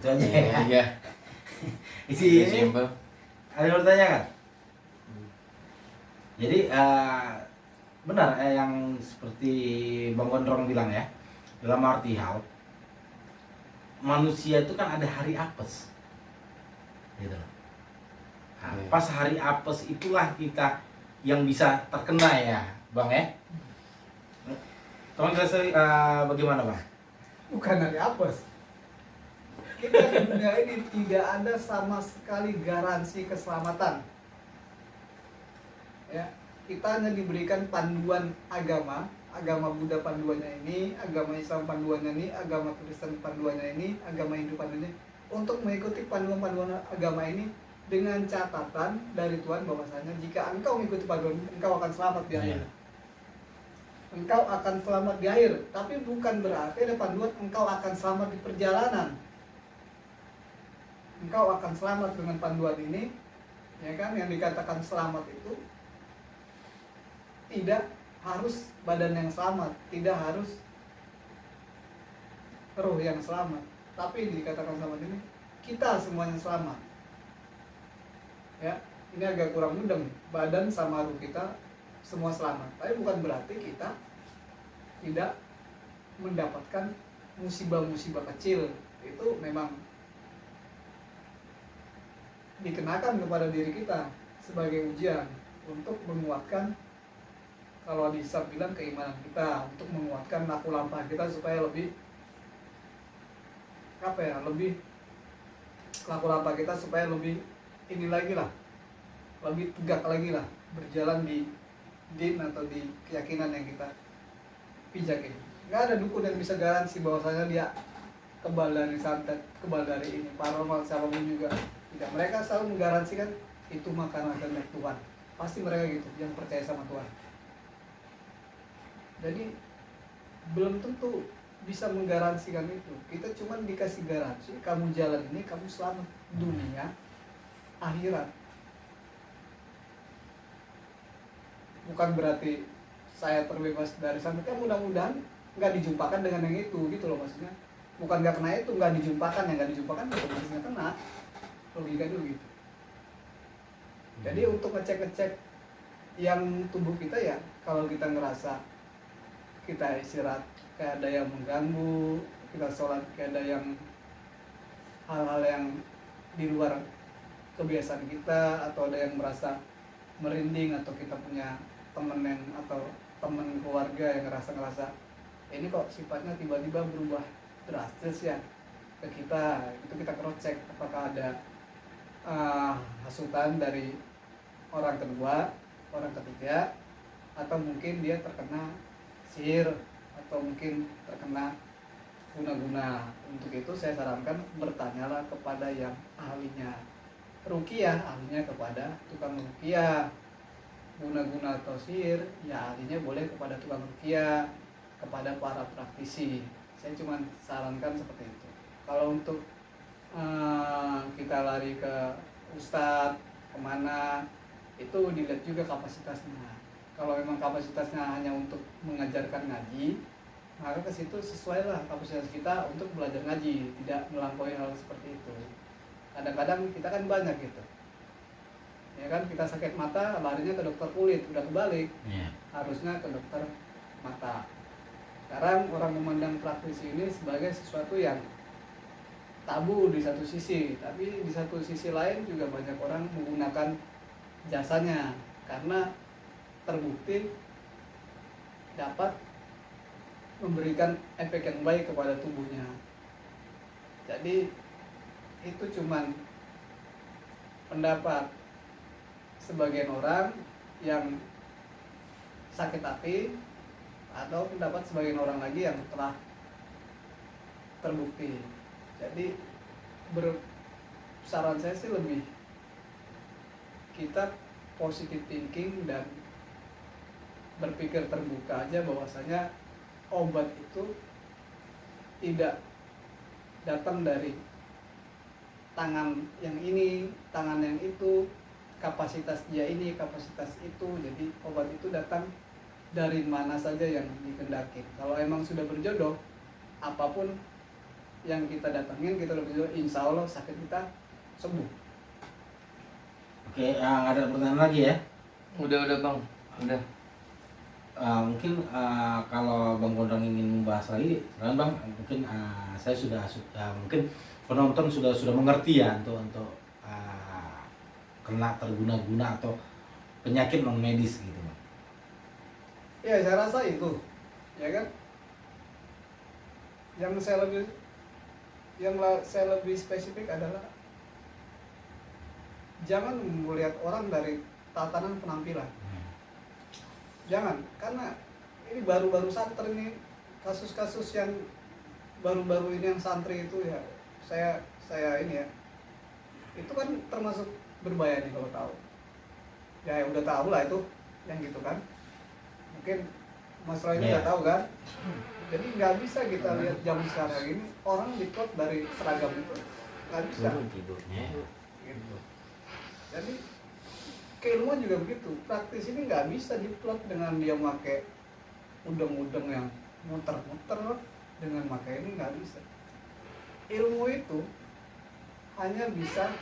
Itu aja ya. Iya. Isi Udah ini simple. ada yang bertanya kan? Jadi benar yang seperti Bang Gondrong bilang ya, dalam arti hal manusia itu kan ada hari apes, gitu loh. Nah, Iya. pas hari apes itulah kita yang bisa terkena ya, Bang ya. Tolong jelaskan bagaimana Bang? Bukan hari apes. Kita di dunia ini tidak ada sama sekali garansi keselamatan. Ya, kita hanya diberikan panduan agama Buddha panduannya ini, agama Islam panduannya ini, agama Kristen panduannya ini, agama Hindu panduannya ini, untuk mengikuti panduan-panduan agama ini dengan catatan dari Tuhan bahwasanya jika engkau mengikuti panduan, engkau akan selamat di akhir. Engkau akan selamat di akhir, tapi bukan berarti ada panduan engkau akan selamat di perjalanan. Engkau akan selamat dengan panduan ini, ya kan? Yang dikatakan selamat itu tidak harus badan yang selamat, tidak harus roh yang selamat, tapi dikatakan selamat ini kita semuanya selamat. Ya, ini agak kurang mudeng, badan sama roh kita semua selamat, tapi bukan berarti kita tidak mendapatkan musibah-musibah kecil. Itu memang dikenakan kepada diri kita sebagai ujian untuk menguatkan, kalau bisa bilang, keimanan kita, untuk menguatkan laku lampah kita supaya lebih lebih laku lampah kita supaya lebih ini lagi lah, lebih tegak lagi lah berjalan di din atau di keyakinan yang kita pijak ini. Nggak ada dukun yang bisa garansi bahwasanya dia kebal dari santet, kebal dari ini, paranormal siapapun juga tidak. Mereka selalu menggaransikan itu makanan kehendak Tuhan. Pasti mereka gitu yang percaya sama Tuhan. Jadi belum tentu bisa menggaransikan itu. Kita cuma dikasih garansi, kamu jalan ini kamu selamat dunia akhirat. Bukan berarti saya terbebas dari santet, kan mudah-mudahan nggak dijumpakan dengan yang itu, gitu loh maksudnya. Bukan nggak kena itu, nggak dijumpakan, yang nggak dijumpakan otomatis nggak kena. Logika dulu gitu. Jadi untuk ngecek-ngecek yang tubuh kita ya, kalau kita ngerasa kita istirahat kayak ada yang mengganggu, kita sholat kayak ada yang hal-hal yang di luar kebiasaan kita, atau ada yang merasa merinding, atau kita punya temen yang atau temen keluarga yang ngerasa ini kok sifatnya tiba-tiba berubah drastis ya ke kita, itu kita cross check apakah ada hasutan dari orang kedua, orang ketiga, atau mungkin dia terkena sihir, atau mungkin terkena guna-guna. Untuk itu saya sarankan bertanyalah kepada yang ahlinya. Ruqyah, ahlinya kepada tukang ruqyah. Guna-guna atau sihir, ya ahlinya boleh kepada tukang ruqyah, kepada para praktisi. Saya cuma sarankan seperti itu. Kalau untuk kita lari ke ustadz kemana, itu dilihat juga kapasitasnya. Kalau memang kapasitasnya hanya untuk mengajarkan ngaji, maka ke situ sesuailah kapasitas kita untuk belajar ngaji, tidak melampaui hal seperti itu. Kadang-kadang kita kan banyak gitu, ya kan, kita sakit mata larinya ke dokter kulit, udah kebalik, harusnya ke dokter mata. Sekarang orang memandang praktisi ini sebagai sesuatu yang tabu di satu sisi, tapi di satu sisi lain juga banyak orang menggunakan jasanya karena terbukti dapat memberikan efek yang baik kepada tubuhnya. Jadi itu cuman pendapat sebagian orang yang sakit hati, atau pendapat sebagian orang lagi yang telah terbukti. Jadi saran saya sih lebih kita positive thinking dan berpikir terbuka aja bahwasanya obat itu tidak datang dari tangan yang ini, tangan yang itu, kapasitas dia ini, kapasitas itu. Jadi obat itu datang dari mana saja yang dikehendaki. Kalau emang sudah berjodoh, apapun yang kita datangin, kita lebih dulu, insya Allah sakit kita sembuh. Oke, nggak ada pertanyaan lagi ya? Udah bang, udah. Mungkin kalau Bang Gondang ingin membahas lagi, silakan Bang. Mungkin saya sudah mungkin penonton sudah mengerti ya untuk kena terguna-guna atau penyakit non medis gitu. Ya saya rasa itu, ya kan. Yang saya lebih spesifik adalah jangan melihat orang dari tatanan penampilan. Jangan, karena ini baru-baru santri ini, kasus-kasus yang baru-baru ini yang santri itu ya, saya ini ya, itu kan termasuk berbahaya nih kalau tahu. Ya udah tahu lah itu, yang gitu kan. Mungkin Mas Roy udah tahu kan. Jadi nggak bisa kita lihat zaman sekarang ini orang diplot dari seragam itu, nggak bisa. Tidurnya. Gitu. Jadi keilmuan juga begitu, praktis ini nggak bisa diplot dengan dia pakai udeng-udeng yang muter-muter, dengan pakai ini nggak bisa. Ilmu itu hanya bisa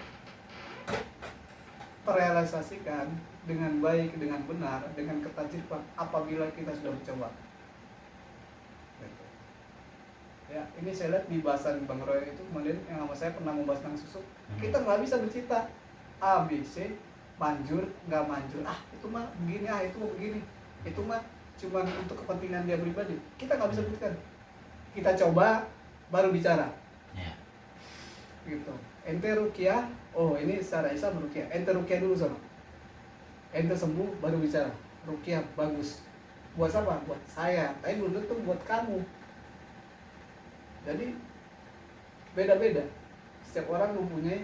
terrealisasikan dengan baik, dengan benar, dengan ketajriban apabila kita sudah mencoba. Gitu. Ya, ini saya lihat di bahasan Bang Roy itu kemudian yang sama saya pernah membahas tentang susuk. Kita nggak bisa bercerita A, B, C, manjur, nggak manjur, itu mah begini, itu mah begini, itu mah cuma untuk kepentingan dia pribadi. Kita nggak bisa buktikan. Kita coba baru bicara. Ya. Gitu. Ente rukiah, oh ini secara Islam rukiah. Ente rukiah dulu sama. Ente sembuh baru bicara. Rukiah bagus. Buat siapa? Buat saya. Tapi belum tentu buat kamu. Jadi beda-beda. Setiap orang mempunyai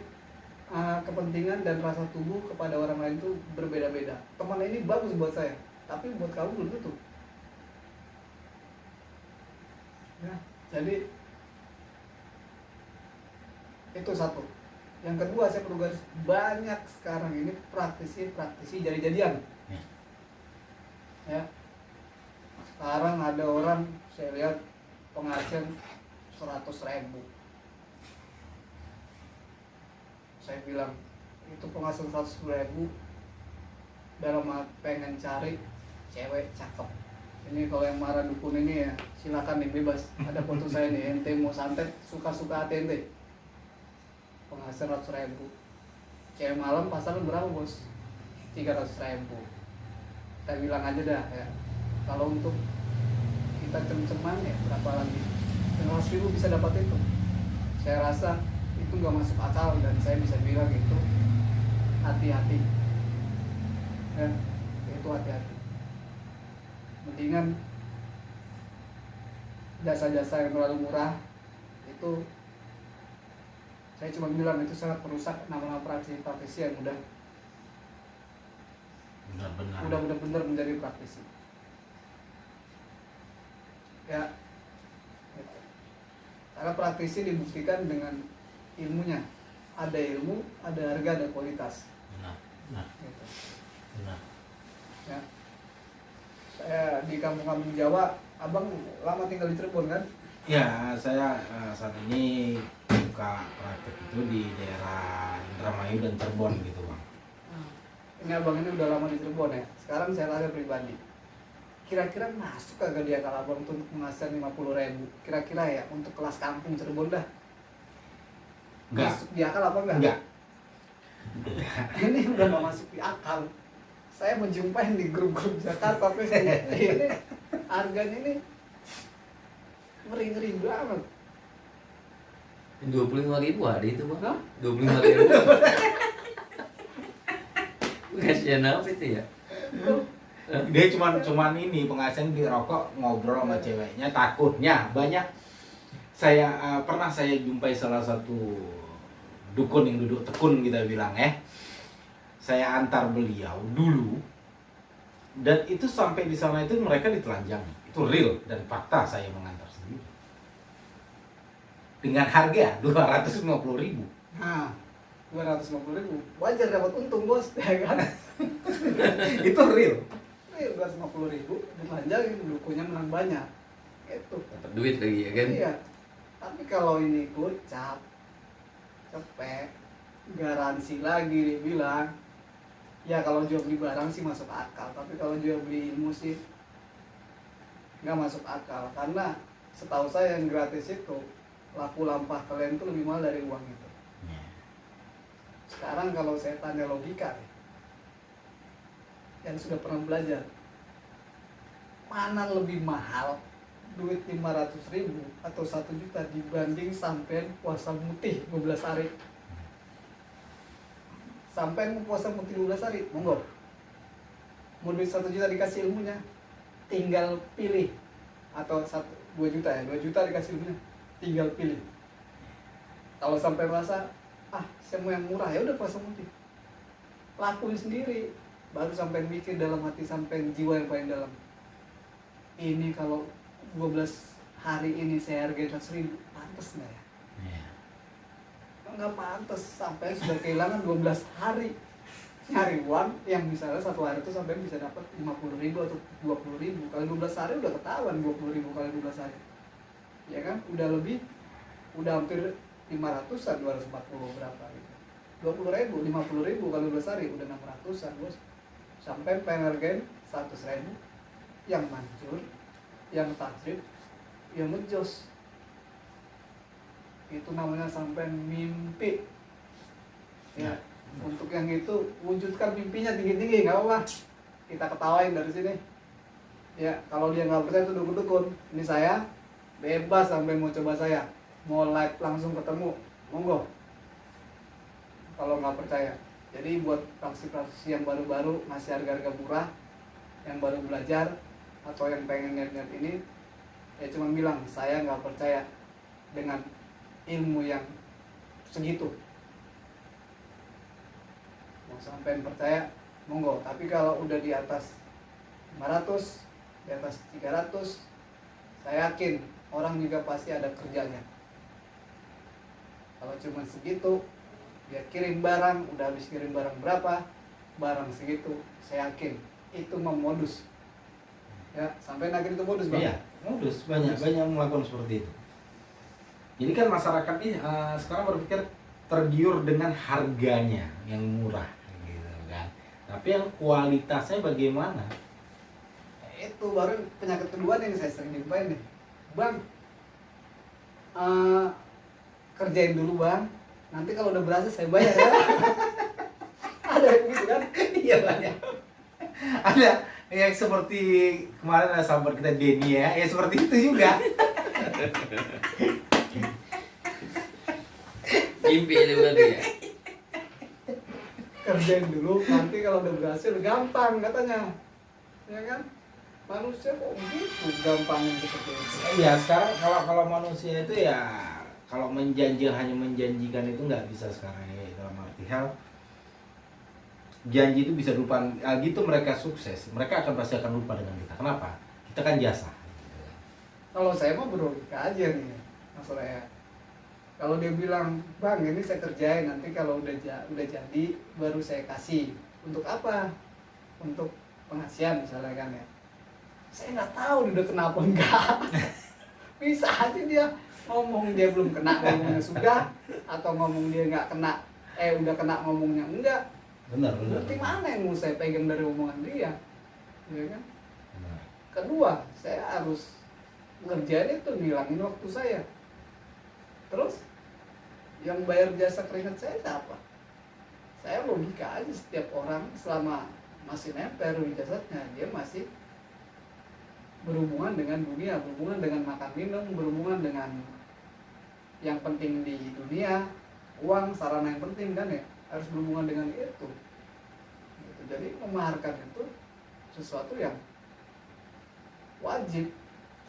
kepentingan dan rasa tubuh kepada orang lain itu berbeda-beda. Teman ini bagus buat saya, tapi buat kamu belum tentu. Ya, jadi itu satu. Yang kedua, saya perlu garis, banyak sekarang ini praktisi jadi-jadian. Ya. Sekarang ada orang, saya lihat penghasilan 100.000. Saya bilang itu penghasilan 100.000 dalam pengen cari cewek cakep. Ini kalau yang marah dukun ini ya silakan nih, bebas. Ada foto saya nih, ente mau santet suka-suka hati ente. Penghasilan 100.000. Cewek malam pasaran berapa bos? 300.000. Kita bilang aja dah ya. Kalau untuk kita cem-ceman ya berapa lagi? 100.000 bisa dapat itu. Saya rasa itu nggak masuk akal dan saya bisa bilang itu hati-hati. Ya, itu hati-hati. Mendingan jasa-jasa yang terlalu murah itu saya cuma bilang itu sangat merusak nama-nama praktisi yang udah benar-benar menjadi praktisi. Ya, gitu. Karena praktisi dibuktikan dengan ilmunya. Ada ilmu, ada harga, ada kualitas. Benar. Gitu. Benar. Ya. Saya di kampung-kampung Jawa, abang lama tinggal di Cirebon kan? Ya, saya saat ini buka praktek itu di daerah Indramayu dan Cirebon gitu Bang. Ini abang ini udah lama di Cirebon ya. Sekarang saya tanya pribadi, kira-kira masuk kagak dia kalau abang tuh untuk menghasilkan 50.000? Kira-kira ya untuk kelas kampung Cirebon dah. Enggak. Masuk di akal apa enggak? Enggak. Ini udah gak masuk di akal. Saya menjumpai di grup-grup Jakarta Facebook ini harganya ini ngeri-ngeri banget. 25.000 ada itu bang? Hah? 25.000. Kasihan apa itu ya? Dia cuman ini penghasilan di rokok, ngobrol sama ceweknya, takutnya banyak. Saya pernah saya jumpai salah satu dukun yang duduk tekun kita bilang saya antar beliau dulu dan itu sampai di sana itu mereka ditelanjangi. Itu real dan fakta, saya mengantar sendiri dengan harga 250.000. Nah, 250.000 wajar dapat untung bos, ya kan? Itu real. 250.000 ditelanjangin, dukunya menang banyak. Itu. Dapat duit lagi ya kan? Iya. Tapi kalau ini gocap, cepet, garansi lagi dia bilang, ya kalau jual beli barang sih masuk akal, tapi kalau jual beli ilmu sih nggak masuk akal. Karena setahu saya yang gratis itu laku lampah kalian itu lebih mahal dari uang itu. Sekarang kalau saya tanya logika nih, yang sudah pernah belajar, mana lebih mahal duit 500.000 atau 1 juta dibanding sampai puasa mutih 12 hari? Sampai puasa mutih 12 hari, monggo. Mau duit 1 juta dikasih ilmunya, tinggal pilih. Atau 2 juta ya, 2 juta dikasih ilmunya, tinggal pilih. Kalau sampai merasa, saya mau yang murah, ya udah puasa mutih. Lakuin sendiri, baru sampai mikir dalam hati, sampai jiwa yang paling dalam. Ini kalau 12 hari ini saya hargai 100.000, pantas nggak ya? Nggak pantas, sampai sudah kehilangan 12 hari nyari uang yang misalnya 1 hari itu sampai bisa dapat 50.000 atau 20.000. Kali 12 hari udah ketahuan 20.000 kali 12 hari, ya kan? Udah hampir 500-an, 240 berapa gitu. 20.000, 50.000 kali 12 hari udah 600-an bos. Sampai pengen hargain 100.000 yang manjur, yang tajrid, yang ngejos. Itu namanya sampai mimpi ya. Untuk yang itu wujudkan mimpinya tinggi-tinggi, nggak apa-apa, kita ketawain dari sini ya. Kalau dia nggak percaya itu dukun-dukun, ini saya bebas sampai mau coba, saya mau live langsung ketemu, monggo kalau nggak percaya. Jadi buat praktisi-praktisi yang baru-baru ngasih harga-harga murah, yang baru belajar atau yang pengen lihat-lihat ini, ya cuma bilang saya nggak percaya dengan ilmu yang segitu. Mau sampai percaya monggo, tapi kalau udah di atas 500, di atas 300, saya yakin orang juga pasti ada kerjanya. Kalau cuma segitu, dia kirim barang, udah habis kirim barang berapa, barang segitu, saya yakin itu memodus ya. Sampai akhir itu modus bang. Iya, modus, banyak melakukan seperti itu. Jadi kan masyarakat ini sekarang berpikir tergiur dengan harganya yang murah gitu kan. Tapi yang kualitasnya bagaimana? Itu baru penyakit kedua nih, saya sering jumpain nih. Bang, kerjain dulu bang, nanti kalau udah berhasil saya bayar ya. Ada yang gitu kan? Iya banyak. Ada yang seperti kemarin ada sahabat kita Denny ya seperti itu juga. Mimpi itu berarti ya. Kerjain dulu, nanti kalau udah berhasil gampang katanya, ya kan? Manusia kok gitu gampangnya seperti itu. Iya, sekarang kalau manusia itu ya kalau hanya menjanjikan itu nggak bisa sekarang ya, dalam arti hal janji itu bisa lupa gitu. Mereka sukses, mereka pasti akan lupa dengan kita. Kenapa? Kita kan jasa. Kalau saya mah berlogika aja nih masalahnya. Kalau dia bilang, bang ini saya kerjain, nanti kalau udah jadi baru saya kasih. Untuk apa? Untuk pengasihan misalnya kan ya. Saya nggak tahu dia udah kenapa enggak. Bisa aja dia ngomong dia belum kena ngomongnya sudah, atau ngomong dia nggak kena udah kena ngomongnya enggak. Benar. Berarti mana yang mau saya pegang dari omongan dia, ya kan? Benar. Kedua, saya harus ngerjain itu, ngilangin waktu saya. Terus yang bayar jasa keringat saya siapa? Saya logika aja, setiap orang selama masih nempel di jasadnya, dia masih berhubungan dengan dunia, berhubungan dengan makan minum, berhubungan dengan yang penting di dunia, uang, sarana yang penting kan ya, harus berhubungan dengan itu. Gitu. Jadi memaharkan itu sesuatu yang wajib.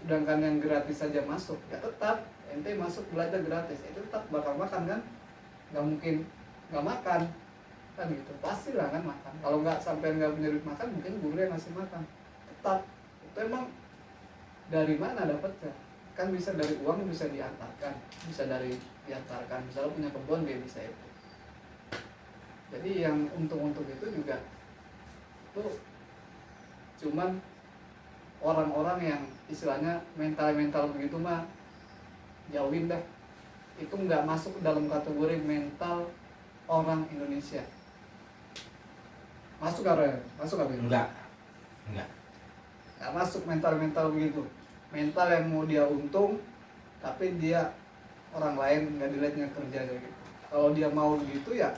Sedangkan yang gratis saja masuk, ya tetap ente masuk belajar gratis, itu tetap bakal makan kan? Nggak mungkin nggak makan kan gitu, pastilah kan makan. Kalau nggak sampai nggak punya duit makan, mungkin guru yang ngasih makan. Tetap itu emang dari mana dapatnya? Kan bisa dari uang, bisa diantarkan, bisa dari diantarkan. Misalnya punya kebun dia bisa itu. Jadi yang untung-untung itu juga tuh cuman orang-orang yang istilahnya mental begitu mah jauhin dah. Itu nggak masuk dalam kategori mental orang Indonesia. Masuk apa? Masuk apa? Enggak. Nggak masuk mental begitu. Mental yang mau dia untung, tapi dia orang lain nggak dilihatnya kerja kayak gitu. Kalau dia mau begitu ya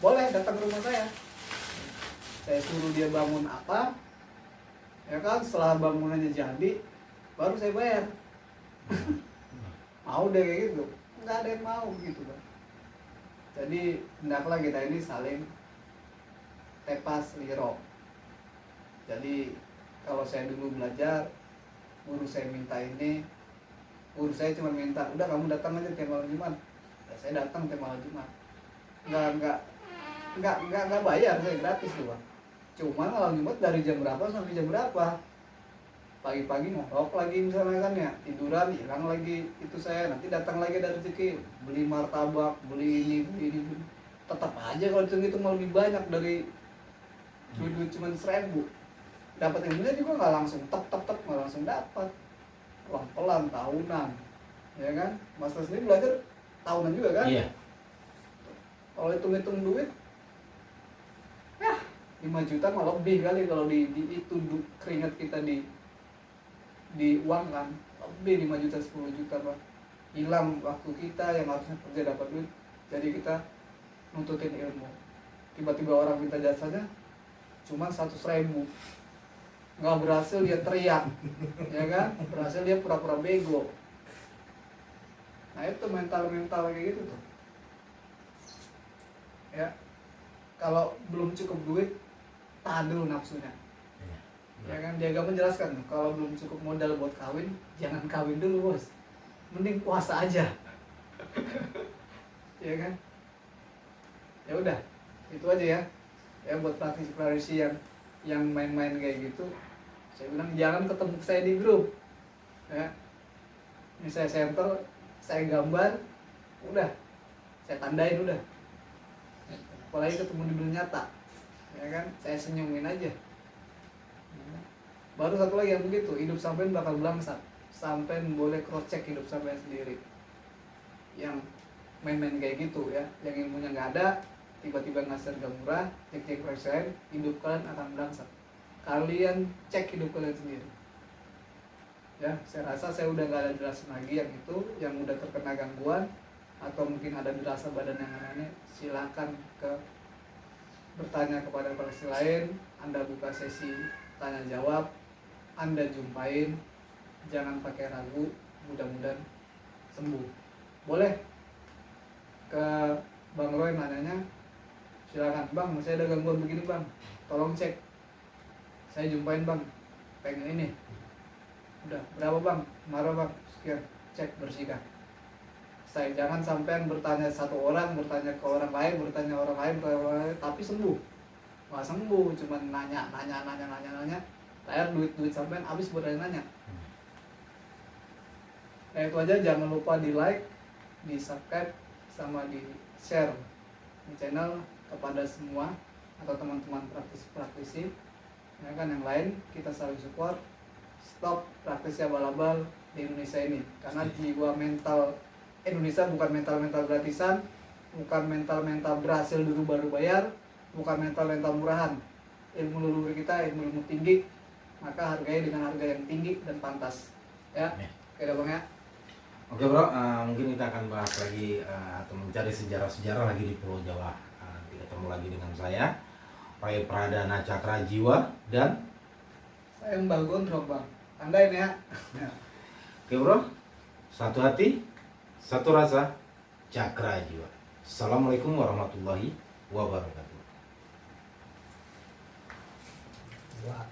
boleh datang ke rumah saya suruh dia bangun apa, ya kan, setelah bangunannya jadi baru saya bayar. Mau deh kayak gitu, nggak ada yang mau gitu kan. Jadi hendaklah kita ini saling tepas liro. Jadi kalau saya dulu belajar, guru saya minta ini, guru saya cuma minta udah kamu datang aja tiap malam Jumat, ya, saya datang tiap malam Jumat. Nggak bayar, saya gratis tuh Bang. Cuma malam Jumat dari jam berapa sampai jam berapa, pagi-pagi ngorok lagi misalnya kan ya, tiduran hilang lagi itu saya, nanti datang lagi dari rezeki beli martabak, beli ini. Tetap aja kalau itu mau lebih banyak dari duit cuma 1.000. Dapat ilmunya juga nggak langsung tep nggak langsung dapat, pelan tahunan, ya kan. Mas sendiri belajar tahunan juga kan. Iya. Kalau hitung duit ya 5 juta malah lebih kali kalau di itu keringat kita di uang kan, lebih 5 juta 10 juta Pak. Hilang waktu kita yang harusnya kerja dapat duit, jadi kita nuntutin ilmu. Tiba-tiba orang minta jasanya cuma 100.000, nggak berhasil dia teriak, ya kan, berhasil dia pura-pura bego. Nah itu mental kayak gitu tuh ya. Kalau belum cukup duit, tahan dulu nafsunya, ya kan. Dia agak menjelaskan kalau belum cukup modal buat kawin, jangan kawin dulu bos, mending puasa aja. Ya kan. Ya udah, itu aja ya. Ya buat praktisi yang main-main kayak gitu, saya bilang jangan ketemu saya di grup ya. Ini saya center, saya gambar, udah saya tandain udah. Apalagi ketemu di dunia nyata, ya kan, saya senyumin aja. Baru satu lagi yang begitu, hidup sampean bakal belangsat, sampean boleh cross check hidup sampean sendiri. Yang main-main kayak gitu ya, yang ilmunya nggak ada, tiba-tiba ngasih harga murah, cek persen, hidup kalian akan belangsat. Kalian cek hidup kalian sendiri. Ya, saya rasa saya udah nggak ada jelasin lagi yang itu, yang udah terkena gangguan atau mungkin ada dirasa badan yang aneh, silakan bertanya kepada praktisi lain. Anda buka sesi tanya jawab, Anda jumpain, jangan pakai ragu, mudah-mudahan sembuh. Boleh ke Bang Roy nanyanya, silakan Bang, saya ada gangguan begini Bang, tolong cek, saya jumpain Bang, pengen ini. Udah, berapa Bang? Marah Bang, sekian, cek, bersihkan. Saya jangan sampai bertanya satu orang, bertanya ke orang lain, bertanya orang lain, tapi sembuh. Nggak sembuh, cuma nanya. Bayar duit sampean habis bertanya. Nah itu aja, jangan lupa di like, di subscribe, sama di share di channel kepada semua atau teman-teman praktisi ya kan, yang lain. Kita saling support, stop praktisi abal-abal di Indonesia ini, karena jiwa mental Indonesia bukan mental gratisan, bukan mental berhasil dulu baru bayar, bukan mental murahan. Ilmu leluhur kita ilmu tinggi, maka harganya dengan harga yang tinggi dan pantas ya. Oke dah Bang ya. Oke bro, mungkin kita akan bahas lagi atau mencari sejarah lagi di Pulau Jawa. Ketemu lagi dengan saya, Roy Pradana Cakra Jiwa, dan saya Mbak Gondrong Bang. Tandain ya. oke bro, satu hati, satu rasa, Cakra Jiwa. Assalamualaikum warahmatullahi wabarakatuh. Wah.